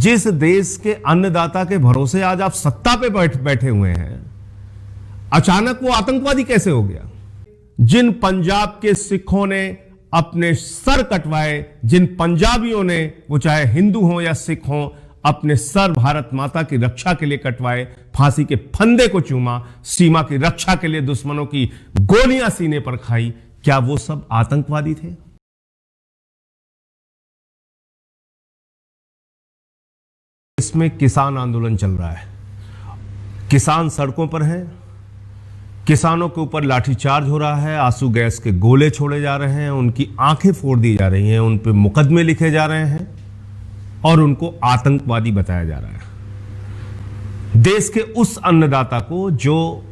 जिस देश के अन्नदाता के भरोसे आज आप सत्ता पे बैठे हुए हैं, अचानक वो आतंकवादी कैसे हो गया? जिन पंजाब के सिखों ने अपने सर कटवाए, जिन पंजाबियों ने, वो चाहे हिंदू हो या सिख हो, अपने सर भारत माता की रक्षा के लिए कटवाए, फांसी के फंदे को चूमा, सीमा की रक्षा के लिए दुश्मनों की गोलियां सीने पर खाई, क्या वो सब आतंकवादी थे? इसमें किसान आंदोलन चल रहा है, किसान सड़कों पर हैं, किसानों के ऊपर लाठीचार्ज हो रहा है, आंसू गैस के गोले छोड़े जा रहे हैं, उनकी आंखें फोड़ दी जा रही हैं, उन पे मुकदमे लिखे जा रहे हैं और उनको आतंकवादी बताया जा रहा है। देश के उस अन्नदाता को जो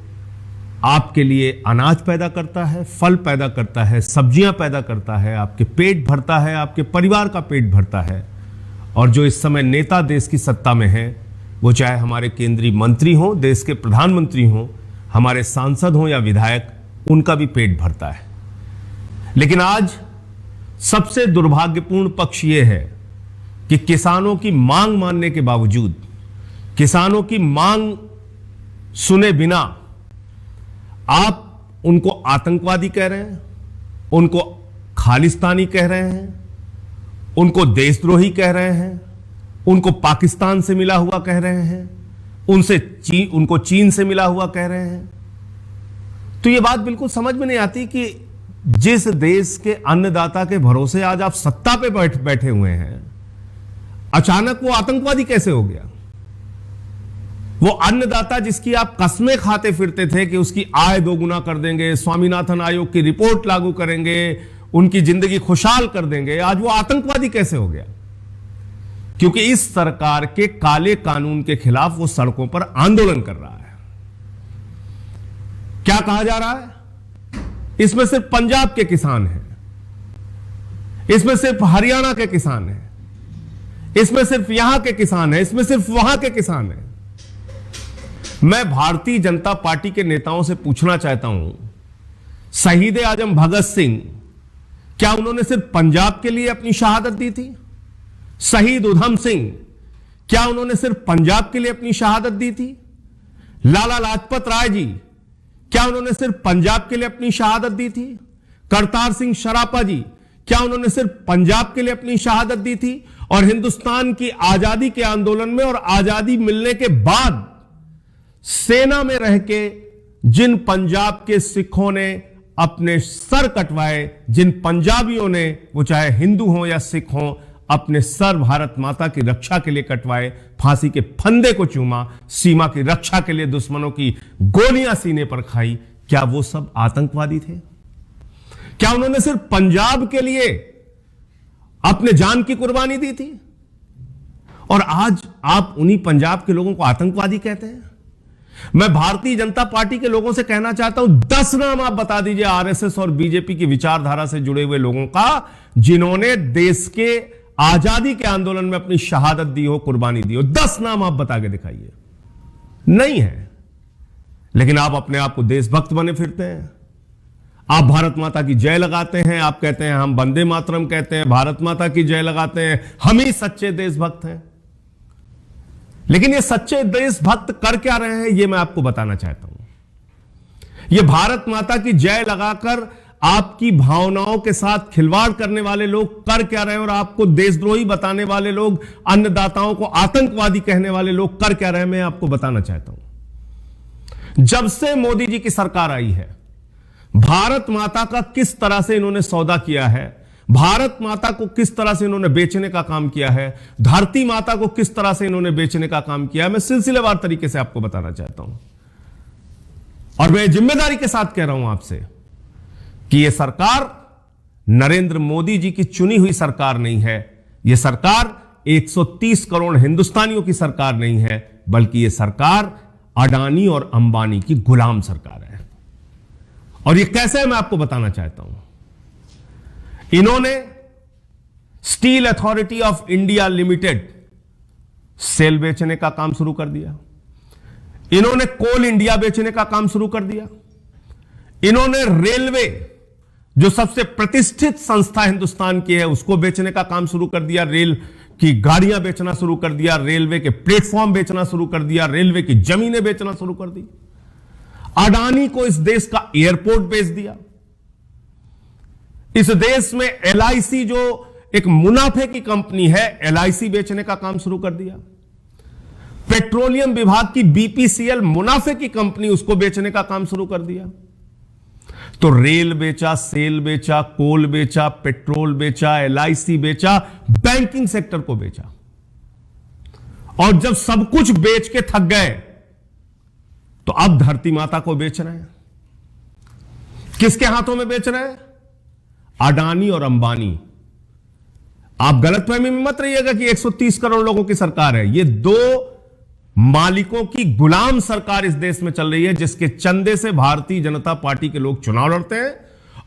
आपके लिए अनाज पैदा करता है, फल पैदा करता है, सब्जियां पैदा करता है, आपके पेट भरता है, आपके परिवार का पेट भरता है, और जो इस समय नेता देश की सत्ता में है, वो चाहे हमारे केंद्रीय मंत्री हों, देश के प्रधानमंत्री हों, हमारे सांसद हों या विधायक, उनका भी पेट भरता है। लेकिन आज सबसे दुर्भाग्यपूर्ण पक्ष यह है कि किसानों की मांग मानने के बावजूद, किसानों की मांग सुने बिना आप उनको आतंकवादी कह रहे हैं, उनको खालिस्तानी कह रहे हैं, उनको देशद्रोही कह रहे हैं, उनको पाकिस्तान से मिला हुआ कह रहे हैं, उनको चीन से मिला हुआ कह रहे हैं। तो यह बात बिल्कुल समझ में नहीं आती कि जिस देश के अन्नदाता के भरोसे आज आप सत्ता पे बैठे हुए हैं, अचानक वो आतंकवादी कैसे हो गया? वो अन्नदाता जिसकी आप कस्में खाते फिरते थे कि उसकी आय दोगुना कर देंगे, स्वामीनाथन आयोग की रिपोर्ट लागू करेंगे, उनकी जिंदगी खुशहाल कर देंगे, आज वो आतंकवादी कैसे हो गया? क्योंकि इस सरकार के काले कानून के खिलाफ वो सड़कों पर आंदोलन कर रहा है। क्या कहा जा रहा है? इसमें सिर्फ पंजाब के किसान हैं, इसमें सिर्फ हरियाणा के किसान हैं, इसमें सिर्फ यहां के किसान हैं, इसमें सिर्फ वहां के किसान हैं। मैं भारतीय जनता पार्टी के नेताओं से पूछना चाहता हूं, शहीद आजम भगत सिंह, क्या उन्होंने सिर्फ पंजाब के लिए अपनी शहादत दी थी? शहीद उधम सिंह, क्या उन्होंने सिर्फ पंजाब के लिए अपनी शहादत दी थी? लाला लाजपत राय जी, क्या उन्होंने सिर्फ पंजाब के लिए अपनी शहादत दी थी? करतार सिंह सरापा जी, क्या उन्होंने सिर्फ पंजाब के लिए अपनी शहादत दी थी? और हिंदुस्तान की आजादी के आंदोलन में और आजादी मिलने के बाद सेना में रह के जिन पंजाब के सिखों ने अपने सर कटवाए, जिन पंजाबियों ने, वो चाहे हिंदू हो या सिख हो, अपने सर भारत माता की रक्षा के लिए कटवाए, फांसी के फंदे को चूमा, सीमा की रक्षा के लिए दुश्मनों की गोलियां सीने पर खाई, क्या वो सब आतंकवादी थे? क्या उन्होंने सिर्फ पंजाब के लिए अपने जान की कुर्बानी दी थी? और आज आप उन्हीं पंजाब के लोगों को आतंकवादी कहते हैं? मैं भारतीय जनता पार्टी के लोगों से कहना चाहता हूं, 10 नाम आप बता दीजिए आरएसएस और बीजेपी की विचारधारा से जुड़े हुए लोगों का, जिन्होंने देश के आजादी के आंदोलन में अपनी शहादत दी हो, कुर्बानी दी हो। 10 नाम आप बता के दिखाइए। नहीं है। लेकिन आप अपने आप को देशभक्त बने फिरते हैं। आप भारत माता की जय लगाते हैं, आप कहते हैं हम वंदे मातरम कहते हैं, भारत माता की जय लगाते हैं, हम ही सच्चे देशभक्त हैं। लेकिन ये सच्चे देशभक्त कर क्या रहे हैं, ये मैं आपको बताना चाहता हूं। ये भारत माता की जय लगाकर आपकी भावनाओं के साथ खिलवाड़ करने वाले लोग कर क्या रहे हैं, और आपको देशद्रोही बताने वाले लोग, अन्नदाताओं को आतंकवादी कहने वाले लोग कर क्या रहे हैं, मैं आपको बताना चाहता हूं। जब से मोदी जी की सरकार आई है, भारत माता का किस तरह से इन्होंने सौदा किया है, भारत माता को किस तरह से इन्होंने बेचने का काम किया है, धरती माता को किस तरह से इन्होंने बेचने का काम किया है, मैं सिलसिलेवार तरीके से आपको बताना चाहता हूं। और मैं जिम्मेदारी के साथ कह रहा हूं आपसे कि यह सरकार नरेंद्र मोदी जी की चुनी हुई सरकार नहीं है। यह सरकार 130 करोड़ हिंदुस्तानियों की सरकार नहीं है, बल्कि यह सरकार अडानी और अंबानी की गुलाम सरकार है। और यह कैसे है, मैं आपको बताना चाहता हूं। इन्होंने Steel Authority of India Limited SAIL बेचने का काम शुरू कर दिया। इन्होंने कोल इंडिया बेचने का काम शुरू कर दिया। इन्होंने रेलवे, जो सबसे प्रतिष्ठित संस्था हिंदुस्तान की है, उसको बेचने का काम शुरू कर दिया। रेल की गाड़ियां बेचना शुरू कर दिया, रेलवे के प्लेटफॉर्म बेचना शुरू कर दिया, रेलवे की जमीनें बेचना शुरू कर दी। अडानी को इस देश का एयरपोर्ट बेच दिया। इस देश में एलआईसी जो एक मुनाफे की कंपनी है, एलआईसी बेचने का काम शुरू कर दिया। पेट्रोलियम विभाग की बीपीसीएल मुनाफे की कंपनी, उसको बेचने का काम शुरू कर दिया। तो रेल बेचा, सेल बेचा, कोल बेचा, पेट्रोल बेचा, एलआईसी बेचा, बैंकिंग सेक्टर को बेचा। और जब सब कुछ बेच के थक गए तो अब धरती माता को बेच रहे हैं। किसके हाथों में बेच रहे हैं? अडानी और अंबानी। आप गलतफहमी में मत रहिएगा कि 130 करोड़ लोगों की सरकार है। ये दो मालिकों की गुलाम सरकार इस देश में चल रही है, जिसके चंदे से भारतीय जनता पार्टी के लोग चुनाव लड़ते हैं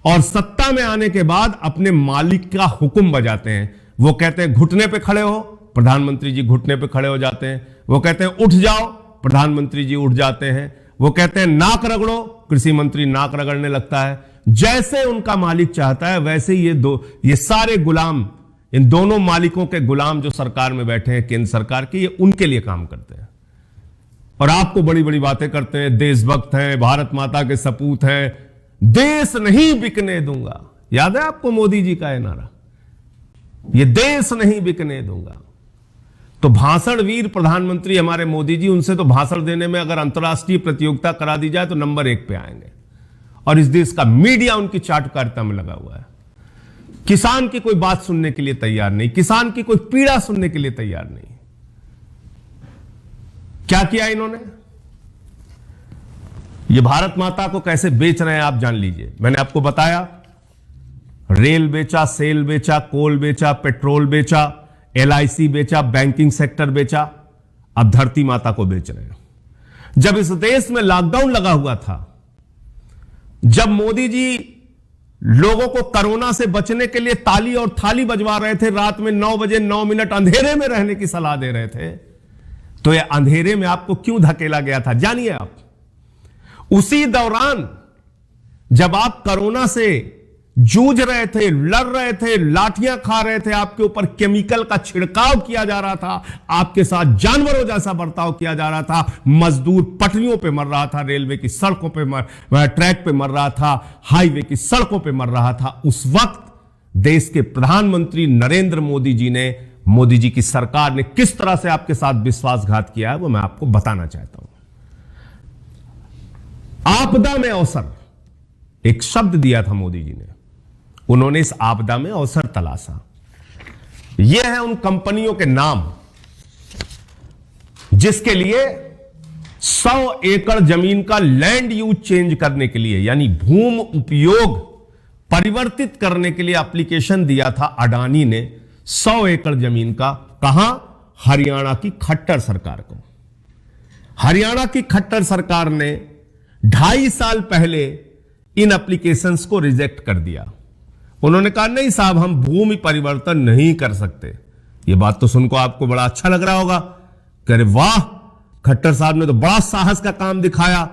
और सत्ता में आने के बाद अपने मालिक का हुक्म बजाते हैं। वो कहते हैं घुटने पे खड़े हो, प्रधानमंत्री जी घुटने पे खड़े हो जाते हैं। वो कहते हैं उठ जाओ, प्रधानमंत्री जी उठ जाते हैं। वो कहते हैं नाक रगड़ो, कृषि मंत्री नाक रगड़ने लगता है। जैसे उनका मालिक चाहता है वैसे ये सारे गुलाम, इन दोनों मालिकों के गुलाम जो सरकार में बैठे हैं केंद्र सरकार के, ये उनके लिए काम करते हैं। और आपको बड़ी बड़ी बातें करते हैं, देशभक्त हैं, भारत माता के सपूत हैं, देश नहीं बिकने दूंगा। याद है आपको मोदी जी का ये नारा, ये देश नहीं बिकने दूंगा। तो भाषण वीर प्रधानमंत्री हमारे मोदी जी, उनसे तो भाषण देने में अगर अंतर्राष्ट्रीय प्रतियोगिता करा दी जाए तो नंबर 1 पे आएंगे। और इस देश का मीडिया उनकी चाटुकारिता में लगा हुआ है। किसान की कोई बात सुनने के लिए तैयार नहीं, किसान की कोई पीड़ा सुनने के लिए तैयार नहीं। क्या किया इन्होंने? ये भारत माता को कैसे बेच रहे हैं आप जान लीजिए। मैंने आपको बताया, रेल बेचा, सेल बेचा, कोल बेचा, पेट्रोल बेचा, एलआईसी बेचा, बैंकिंग सेक्टर बेचा, अब धरती माता को बेच रहे हैं। जब इस देश में लॉकडाउन लगा हुआ था, जब मोदी जी लोगों को कोरोना से बचने के लिए ताली और थाली बजवा रहे थे, रात में 9 बजे 9 मिनट अंधेरे में रहने की सलाह दे रहे थे, तो ये अंधेरे में आपको क्यों धकेला गया था जानिए आप। उसी दौरान जब आप कोरोना से जूझ रहे थे, लड़ रहे थे, लाठियां खा रहे थे, आपके ऊपर केमिकल का छिड़काव किया जा रहा था, आपके साथ जानवरों जैसा बर्ताव किया जा रहा था, मजदूर पटरियों पे मर रहा था, रेलवे की सड़कों पे ट्रैक पे मर रहा था, हाईवे की सड़कों पे मर रहा था, उस वक्त देश के प्रधानमंत्री नरेंद्र मोदी जी ने, मोदी जी की सरकार ने किस तरह से आपके साथ विश्वासघात किया है वो मैं आपको बताना चाहता हूं। आपदा में अवसर, एक शब्द दिया था मोदी जी ने, उन्होंने इस आपदा में अवसर तलाशा। यह है उन कंपनियों के नाम जिसके लिए 100 एकड़ जमीन का लैंड यूज चेंज करने के लिए, यानी भूमि उपयोग परिवर्तित करने के लिए एप्लीकेशन दिया था अडानी ने 100 एकड़ जमीन का। कहां? हरियाणा की खट्टर सरकार को। हरियाणा की खट्टर सरकार ने 2.5 साल पहले इन एप्लीकेशंस को रिजेक्ट कर दिया। उन्होंने कहा नहीं साहब, हम भूमि परिवर्तन नहीं कर सकते। यह बात तो सुनकर आपको बड़ा अच्छा लग रहा होगा, कह रहे वाह, खट्टर साहब ने तो बड़ा साहस का काम दिखाया,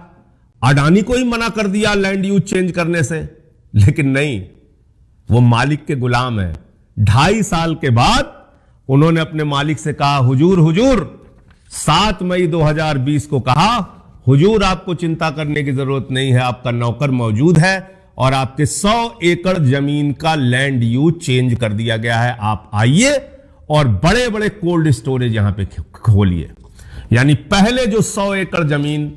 अडानी को ही मना कर दिया लैंड यूज चेंज करने से। लेकिन नहीं, वो मालिक के गुलाम है। 2.5 साल के बाद उन्होंने अपने मालिक से कहा, हुजूर 7 मई 2020 को कहा, हुजूर आपको चिंता करने की जरूरत नहीं है, आपका नौकर मौजूद है और आपके 100 एकड़ जमीन का लैंड यूज चेंज कर दिया गया है। आप आइए और बड़े बड़े कोल्ड स्टोरेज यहां पे खोलिए। यानी पहले जो 100 एकड़ जमीन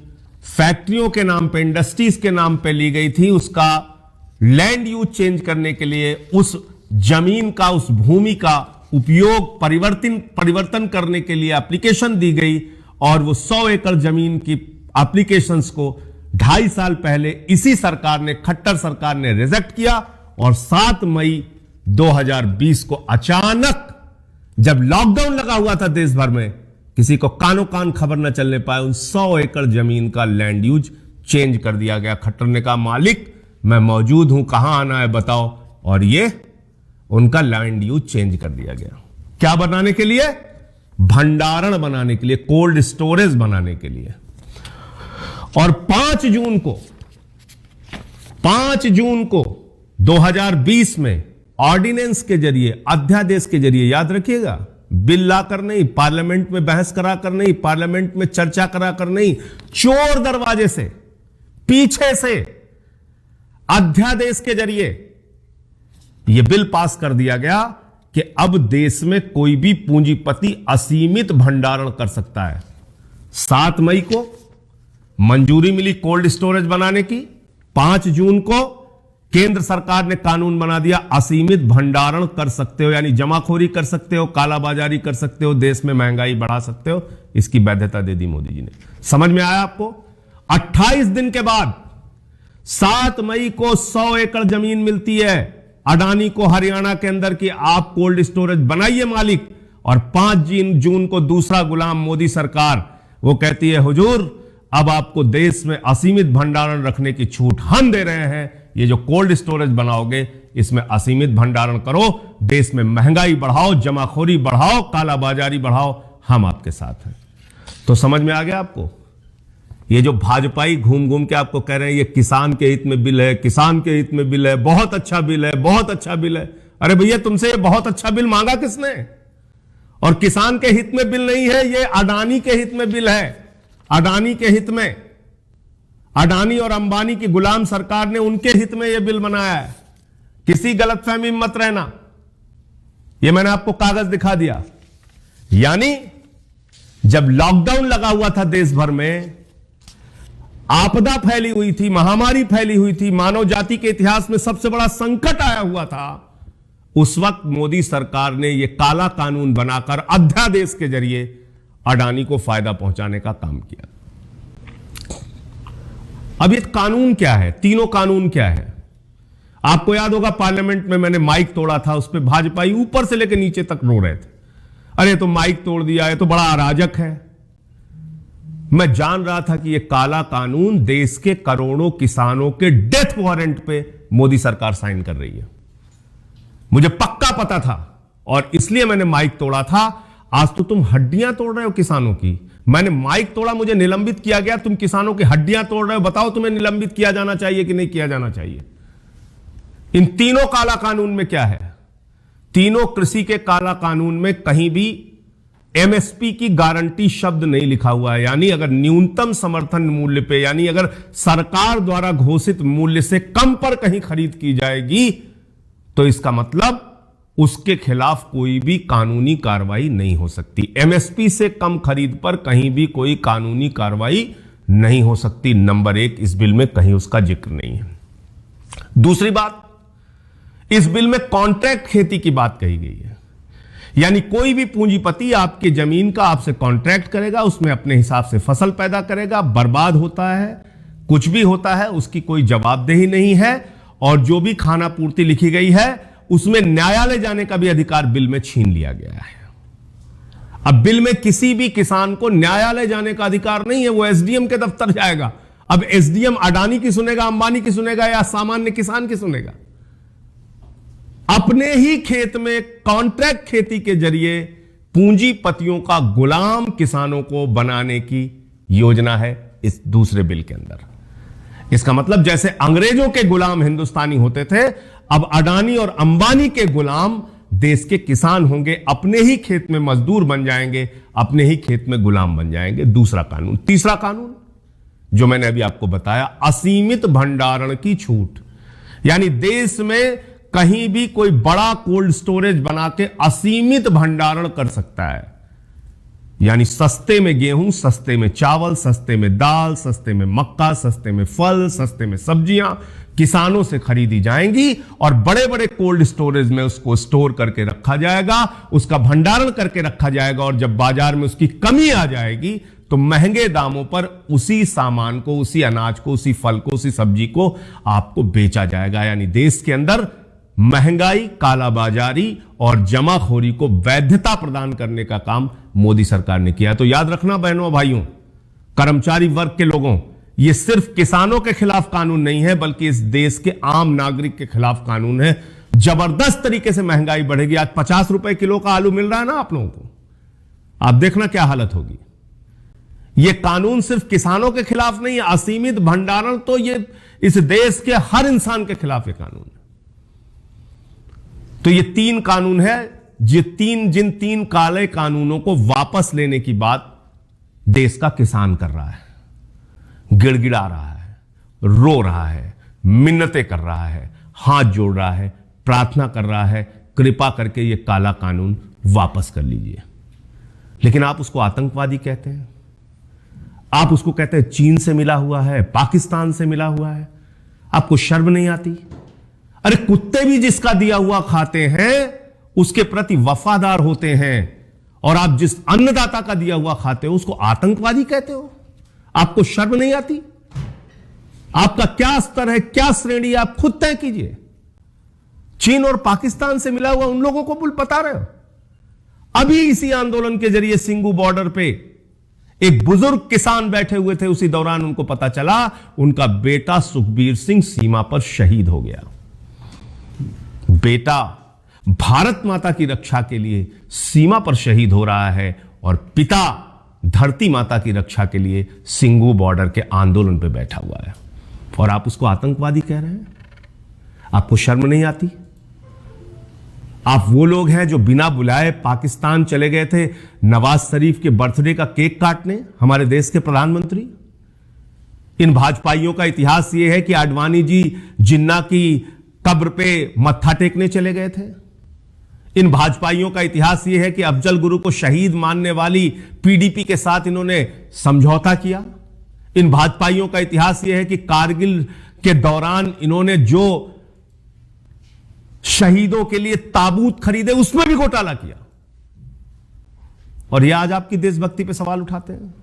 फैक्ट्रियों के नाम पे, इंडस्ट्रीज के नाम पे ली गई थी, उसका लैंड यूज चेंज करने के लिए उस जमीन का, उस भूमि का उपयोग परिवर्तन करने के लिए एप्लीकेशन दी गई और वो 100 एकड़ जमीन की एप्लीकेशंस को 2.5 साल पहले इसी सरकार ने, खट्टर सरकार ने रिजेक्ट किया। और 7 मई 2020 को अचानक जब लॉकडाउन लगा हुआ था देश भर में, किसी को कानो कान खबर न चलने पाए, उन 100 एकड़ जमीन का लैंड यूज चेंज कर दिया गया। खट्टर ने कहा मालिक मैं मौजूद हूं, कहां आना है बताओ, और ये उनका लैंड यूज चेंज कर दिया गया। क्या बनाने के लिए? भंडारण बनाने के लिए, कोल्ड स्टोरेज बनाने के लिए। और 5 जून को 2020 में ऑर्डिनेंस के जरिए, अध्यादेश के जरिए, याद रखिएगा, बिल लाकर नहीं, पार्लियामेंट में बहस कराकर नहीं, पार्लियामेंट में चर्चा कराकर नहीं, चोर दरवाजे से, पीछे से, अध्यादेश के जरिए यह बिल पास कर दिया गया कि अब देश में कोई भी पूंजीपति असीमित भंडारण कर सकता है। 7 मई को मंजूरी मिली कोल्ड स्टोरेज बनाने की, 5 जून को केंद्र सरकार ने कानून बना दिया, असीमित भंडारण कर सकते हो, यानी जमाखोरी कर सकते हो, कालाबाजारी कर सकते हो, देश में महंगाई बढ़ा सकते हो। इसकी वैधता दे दी मोदी जी ने। समझ में आया आपको? 28 दिन के बाद 7 मई को 100 एकड़ जमीन मिलती है अडानी को हरियाणा के अंदर कि आप कोल्ड स्टोरेज बनाइए मालिक, और 5 जून को दूसरा गुलाम मोदी सरकार वो कहती है हुजूर अब आपको देश में असीमित भंडारण रखने की छूट हम दे रहे हैं, ये जो कोल्ड स्टोरेज बनाओगे इसमें असीमित भंडारण करो, देश में महंगाई बढ़ाओ, जमाखोरी बढ़ाओ, कालाबाजारी बढ़ाओ, हम आपके साथ हैं। तो समझ में आ गया आपको? ये जो भाजपाई घूम घूम के आपको कह रहे हैं ये किसान के हित में बिल है, किसान के हित में बिल है, बहुत अच्छा बिल है, बहुत अच्छा बिल है। अरे भैया तुमसे ये बहुत अच्छा बिल मांगा किसने? और किसान के हित में बिल नहीं है, ये अडानी के हित में बिल है। अडानी के हित में, अडानी और अंबानी की गुलाम सरकार ने उनके हित में यह बिल बनाया है। किसी गलतफहमी में मत रहना, यह मैंने आपको कागज दिखा दिया। यानी जब लॉकडाउन लगा हुआ था देश भर में, आपदा फैली हुई थी, महामारी फैली हुई थी, मानव जाति के इतिहास में सबसे बड़ा संकट आया हुआ था, उस वक्त मोदी सरकार ने यह काला कानून बनाकर अध्यादेश के जरिए अडानी को फायदा पहुंचाने का काम किया। अब ये कानून क्या है? तीनों कानून क्या है? आपको याद होगा पार्लियामेंट में मैंने माइक तोड़ा था, उस पर भाजपाई ऊपर से लेकर नीचे तक रो रहे थे, अरे तो माइक तोड़ दिया है, तो बड़ा अराजक है। मैं जान रहा था कि यह काला कानून देश के करोड़ों किसानों के डेथ वारंट पे मोदी सरकार साइन कर रही है। मुझे पक्का पता था और इसलिए मैंने माइक तोड़ा था। आज तो तुम हड्डियां तोड़ रहे हो किसानों की। मैंने माइक तोड़ा, मुझे निलंबित किया गया, तुम किसानों की हड्डियां तोड़ रहे हो। बताओ तुम्हें निलंबित किया जाना चाहिए कि नहीं किया जाना चाहिए? इन तीनों काला कानून में क्या है? तीनों कृषि के काला कानून में कहीं भी एमएसपी की गारंटी शब्द नहीं लिखा हुआ है। यानी अगर न्यूनतम समर्थन मूल्य पे, यानी अगर सरकार द्वारा घोषित मूल्य से कम पर कहीं खरीद की जाएगी तो इसका मतलब उसके खिलाफ कोई भी कानूनी कार्रवाई नहीं हो सकती। एमएसपी से कम खरीद पर कहीं भी कोई कानूनी कार्रवाई नहीं हो सकती। नंबर 1, इस बिल में कहीं उसका जिक्र नहीं है। दूसरी बात, इस बिल में कॉन्ट्रैक्ट खेती की बात कही गई है। यानी कोई भी पूंजीपति आपकी जमीन का आपसे कॉन्ट्रैक्ट करेगा, उसमें अपने हिसाब से फसल पैदा करेगा, बर्बाद होता है, कुछ भी होता है, उसकी कोई जवाबदेही नहीं है। और जो भी खाना पूर्ति लिखी गई है उसमें न्यायालय जाने का भी अधिकार बिल में छीन लिया गया है। अब बिल में किसी भी किसान को न्यायालय जाने का अधिकार नहीं है, वो एसडीएम के दफ्तर जाएगा। अब एसडीएम अडानी की सुनेगा, अंबानी की सुनेगा या सामान्य किसान की सुनेगा? अपने ही खेत में कॉन्ट्रैक्ट खेती के जरिए पूंजीपतियों का गुलाम किसानों को बनाने की योजना है इस दूसरे बिल के अंदर। इसका मतलब जैसे अंग्रेजों के गुलाम हिंदुस्तानी होते थे, अब अडानी और अंबानी के गुलाम देश के किसान होंगे, अपने ही खेत में मजदूर बन जाएंगे, अपने ही खेत में गुलाम बन जाएंगे। दूसरा कानून। तीसरा कानून जो मैंने अभी आपको बताया, असीमित भंडारण की छूट। यानी देश में कहीं भी कोई बड़ा कोल्ड स्टोरेज बना के असीमित भंडारण कर सकता है। यानी सस्ते में गेहूं, सस्ते में चावल, सस्ते में दाल, सस्ते में मक्का, सस्ते में फल, सस्ते में सब्जियां किसानों से खरीदी जाएंगी और बड़े बड़े कोल्ड स्टोरेज में उसको स्टोर करके रखा जाएगा, उसका भंडारण करके रखा जाएगा। और जब बाजार में उसकी कमी आ जाएगी तो महंगे दामों पर उसी सामान को, उसी अनाज को, उसी फल को, उसी सब्जी को आपको बेचा जाएगा। यानी देश के अंदर महंगाई, कालाबाजारी और जमाखोरी को वैधता प्रदान करने का काम मोदी सरकार ने किया। तो याद रखना बहनों भाइयों, कर्मचारी वर्ग के लोगों, यह सिर्फ किसानों के खिलाफ कानून नहीं है, बल्कि इस देश के आम नागरिक के खिलाफ कानून है। जबरदस्त तरीके से महंगाई बढ़ेगी। आज 50 रुपए किलो का आलू मिल रहा है ना आप लोगों को, आप देखना क्या हालत होगी। यह कानून सिर्फ किसानों के खिलाफ नहीं है, असीमित भंडारण तो यह इस देश के हर इंसान के खिलाफ यह कानून है। तो ये 3 कानून है जिन तीन काले कानूनों को वापस लेने की बात देश का किसान कर रहा है, गिड़गिड़ा रहा है, रो रहा है, मिन्नतें कर रहा है, हाथ जोड़ रहा है, प्रार्थना कर रहा है, कृपा करके ये काला कानून वापस कर लीजिए। लेकिन आप उसको आतंकवादी कहते हैं, आप उसको कहते हैं चीन से मिला हुआ है, पाकिस्तान से मिला हुआ है। आपको शर्म नहीं आती? अरे कुत्ते भी जिसका दिया हुआ खाते हैं उसके प्रति वफादार होते हैं, और आप जिस अन्नदाता का दिया हुआ खाते हो उसको आतंकवादी कहते हो। आपको शर्म नहीं आती? आपका क्या स्तर है, क्या श्रेणी, आप खुद तय कीजिए। चीन और पाकिस्तान से मिला हुआ उन लोगों को बता रहे हो। अभी इसी आंदोलन के जरिए सिंगू बॉर्डर पे एक बुजुर्ग किसान बैठे हुए थे, उसी दौरान उनको पता चला उनका बेटा सुखबीर सिंह सीमा पर शहीद हो गया। बेटा भारत माता की रक्षा के लिए सीमा पर शहीद हो रहा है, और पिता धरती माता की रक्षा के लिए सिंगू बॉर्डर के आंदोलन पे बैठा हुआ है, और आप उसको आतंकवादी कह रहे हैं। आपको शर्म नहीं आती? आप वो लोग हैं जो बिना बुलाए पाकिस्तान चले गए थे नवाज शरीफ के बर्थडे का केक काटने, हमारे देश के प्रधानमंत्री। इन भाजपाइयों का इतिहास यह है कि आडवाणी जी जिन्ना की कब्र पे मत्था टेकने चले गए थे। इन भाजपाइयों का इतिहास यह है कि अफजल गुरु को शहीद मानने वाली पीडीपी के साथ इन्होंने समझौता किया। इन भाजपाइयों का इतिहास यह है कि कारगिल के दौरान इन्होंने जो शहीदों के लिए ताबूत खरीदे उसमें भी घोटाला किया, और यह आज आपकी देशभक्ति पे सवाल उठाते हैं।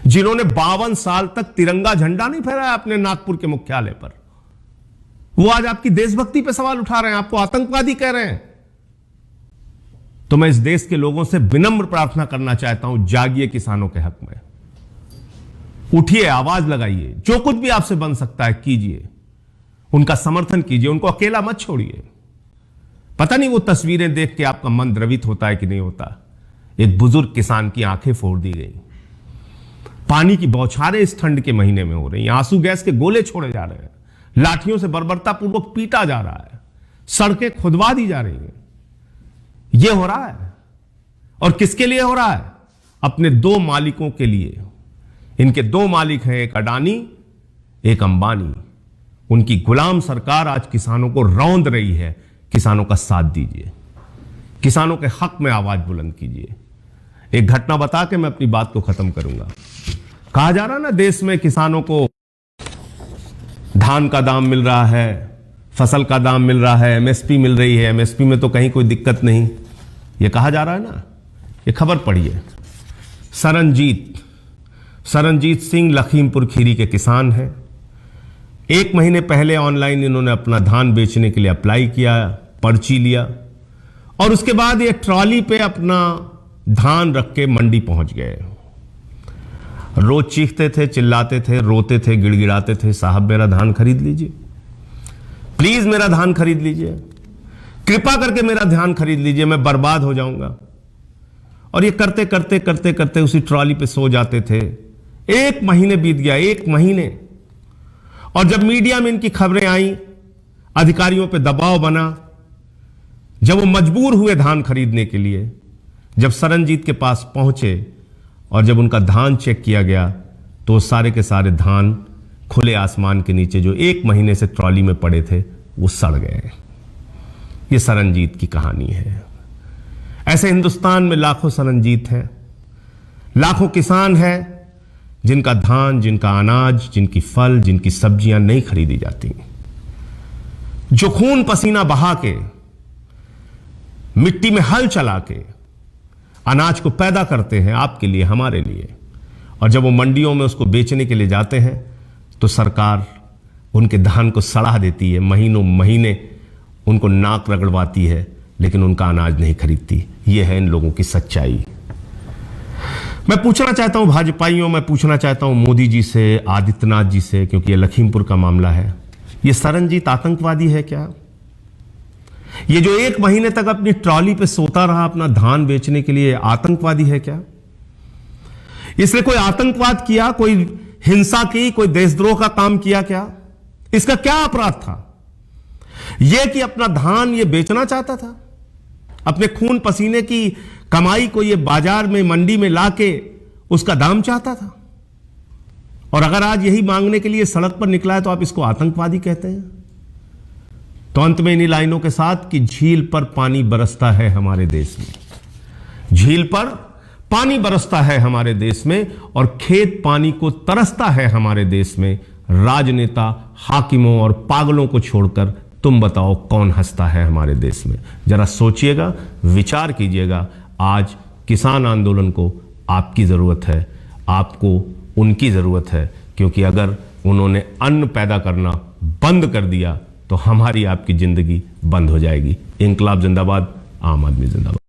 जिन्होंने 52 साल तक तिरंगा झंडा नहीं फहराया अपने नागपुर के मुख्यालय पर, वो आज आपकी देशभक्ति पे सवाल उठा रहे हैं, आपको आतंकवादी कह रहे हैं। तो मैं इस देश के लोगों से विनम्र प्रार्थना करना चाहता हूं, जागिए किसानों के हक में, उठिए, आवाज लगाइए, जो कुछ भी आपसे बन सकता है कीजिए, उनका समर्थन कीजिए, उनको अकेला मत छोड़िए। पता नहीं वो तस्वीरें देख के आपका मन द्रवित होता है कि नहीं होता। एक बुजुर्ग किसान की आंखें फोड़ दी गई, पानी की बौछारें इस ठंड के महीने में हो रही हैं, आंसू गैस के गोले छोड़े जा रहे हैं, लाठियों से बर्बरतापूर्वक पीटा जा रहा है, सड़कें खुदवा दी जा रही हैं। यह हो रहा है, और किसके लिए हो रहा है? अपने दो मालिकों के लिए। इनके दो मालिक हैं, एक अडानी, एक अंबानी। उनकी गुलाम सरकार आज किसानों को रौंद रही है। किसानों का साथ दीजिए, किसानों के हक में आवाज बुलंद कीजिए। एक घटना बता के मैं अपनी बात को खत्म करूंगा। कहा जा रहा ना देश में किसानों को धान का दाम मिल रहा है, फसल का दाम मिल रहा है, एमएसपी मिल रही है, एमएसपी में तो कहीं कोई दिक्कत नहीं, यह कहा जा रहा है ना। यह खबर पढ़िए। सरनजीत सिंह लखीमपुर खीरी के किसान हैं। 1 महीने पहले ऑनलाइन इन्होंने अपना धान बेचने के लिए अप्लाई किया, पर्ची लिया, और उसके बाद ये ट्रॉली पे अपना धान रख के मंडी पहुंच गए। रोज चीखते थे, चिल्लाते थे, रोते थे, गिड़गिड़ाते थे, साहब मेरा धान खरीद लीजिए, प्लीज मेरा धान खरीद लीजिए, कृपा करके मेरा धान खरीद लीजिए, मैं बर्बाद हो जाऊंगा। और ये करते करते करते करते उसी ट्रॉली पे सो जाते थे। 1 महीने बीत गया, 1 महीने। और जब मीडिया में इनकी खबरें आई, अधिकारियों पे दबाव बना, जब वो मजबूर हुए धान खरीदने के लिए, जब सरनजीत के पास पहुंचे और जब उनका धान चेक किया गया, तो सारे के सारे धान खुले आसमान के नीचे जो 1 महीने से ट्रॉली में पड़े थे वो सड़ गए। ये सरनजीत की कहानी है। ऐसे हिंदुस्तान में लाखों सरनजीत हैं, लाखों किसान हैं जिनका धान, जिनका अनाज, जिनकी फल, जिनकी सब्जियां नहीं खरीदी जाती, जो खून पसीना बहा के, मिट्टी में हल चला के अनाज को पैदा करते हैं आपके लिए, हमारे लिए। और जब वो मंडियों में उसको बेचने के लिए जाते हैं तो सरकार उनके धान को सड़ा देती है, महीनों महीने उनको नाक रगड़वाती है, लेकिन उनका अनाज नहीं खरीदती। यह है इन लोगों की सच्चाई। मैं पूछना चाहता हूं भाजपाइयों, मैं पूछना चाहता हूं मोदी जी से, आदित्यनाथ जी से, क्योंकि यह लखीमपुर का मामला है। यह सरनजीत आतंकवादी है क्या? ये जो 1 महीने तक अपनी ट्रॉली पे सोता रहा अपना धान बेचने के लिए, आतंकवादी है क्या? इसने कोई आतंकवाद किया, कोई हिंसा की, कोई देशद्रोह का काम किया क्या? इसका क्या अपराध था? यह कि अपना धान ये बेचना चाहता था, अपने खून पसीने की कमाई को ये बाजार में, मंडी में लाके उसका दाम चाहता था। और अगर आज यही मांगने के लिए सड़क पर निकला है तो आप इसको आतंकवादी कहते हैं। तो अंत में इन्हीं लाइनों के साथ कि झील पर पानी बरसता है हमारे देश में, झील पर पानी बरसता है हमारे देश में, और खेत पानी को तरसता है हमारे देश में। राजनेता, हाकिमों और पागलों को छोड़कर तुम बताओ कौन हंसता है हमारे देश में। जरा सोचिएगा, विचार कीजिएगा। आज किसान आंदोलन को आपकी जरूरत है, आपको उनकी जरूरत है, क्योंकि अगर उन्होंने अन्न पैदा करना बंद कर दिया तो हमारी आपकी जिंदगी बंद हो जाएगी। इंकलाब जिंदाबाद, आम आदमी जिंदाबाद।